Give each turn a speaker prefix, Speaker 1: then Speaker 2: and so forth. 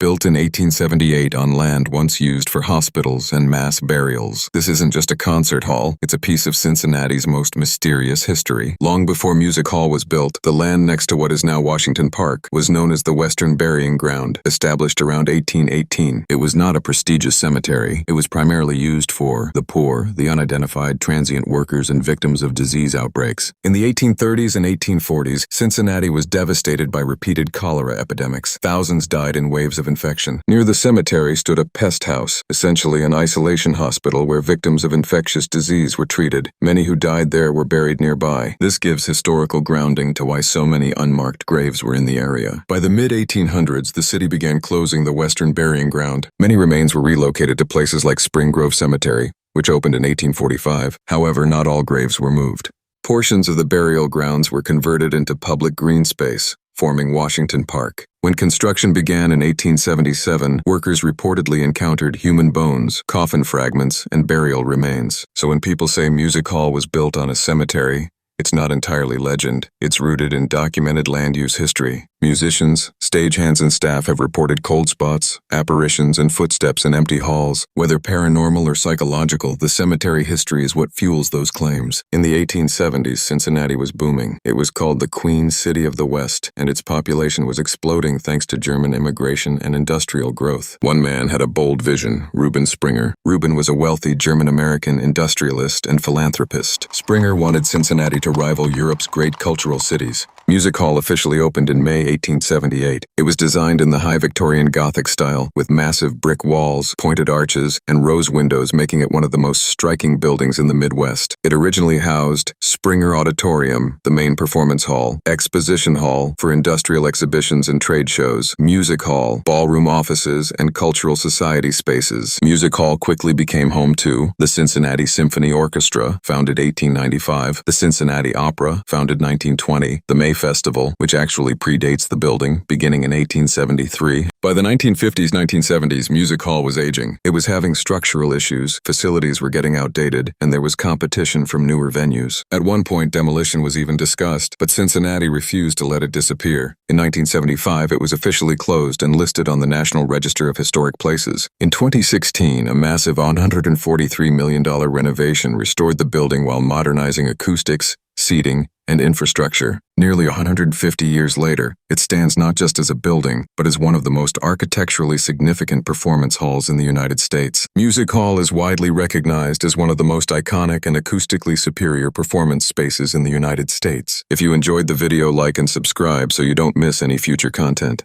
Speaker 1: Built in 1878 on land once used for hospitals and mass burials. This isn't just a concert hall, it's a piece of Cincinnati's most mysterious history. Long before Music Hall was built, the land next to what is now Washington Park was known as the Western Burying Ground, established around 1818. It was not a prestigious cemetery. It was primarily used for the poor, the unidentified transient workers, and victims of disease outbreaks. In the 1830s and 1840s, Cincinnati was devastated by repeated cholera epidemics. Thousands died in waves of infection. Near the cemetery stood a pest house, essentially an isolation hospital where victims of infectious disease were treated. Many who died there were buried nearby. This gives historical grounding to why so many unmarked graves were in the area. By the mid-1800s, the city began closing the Western Burying Ground. Many remains were relocated to places like Spring Grove Cemetery, which opened in 1845. However, not all graves were moved. Portions of the burial grounds were converted into public green space, forming Washington Park. When construction began in 1877, workers reportedly encountered human bones, coffin fragments, and burial remains. So when people say Music Hall was built on a cemetery, it's not entirely legend. It's rooted in documented land use history. Musicians, stagehands, and staff have reported cold spots, apparitions, and footsteps in empty halls. Whether paranormal or psychological, the cemetery history is what fuels those claims. In the 1870s, Cincinnati was booming. It was called the Queen City of the West, and its population was exploding thanks to German immigration and industrial growth. One man had a bold vision, Reuben Springer. Reuben was a wealthy German-American industrialist and philanthropist. Springer wanted Cincinnati to rival Europe's great cultural cities. Music Hall officially opened in May 1878. It was designed in the high Victorian Gothic style, with massive brick walls, pointed arches, and rose windows, making it one of the most striking buildings in the Midwest. It originally housed Springer Auditorium, the main performance hall, Exposition Hall for industrial exhibitions and trade shows, Music Hall, ballroom offices, and cultural society spaces. Music Hall quickly became home to the Cincinnati Symphony Orchestra, founded 1895, the Cincinnati Opera, founded 1920, the May Festival, which actually predates the building, beginning in 1873. By the 1950s, 1970s, Music Hall was aging. It was having structural issues, facilities were getting outdated, and there was competition from newer venues. At one point, demolition was even discussed, but Cincinnati refused to let it disappear. In 1975, it was officially closed and listed on the National Register of Historic Places. In 2016, a massive $143 million renovation restored the building while modernizing acoustics, seating, and infrastructure. Nearly 150 years later, it stands not just as a building, but as one of the most architecturally significant performance halls in the United States. Music Hall is widely recognized as one of the most iconic and acoustically superior performance spaces in the United States. If you enjoyed the video, like and subscribe so you don't miss any future content.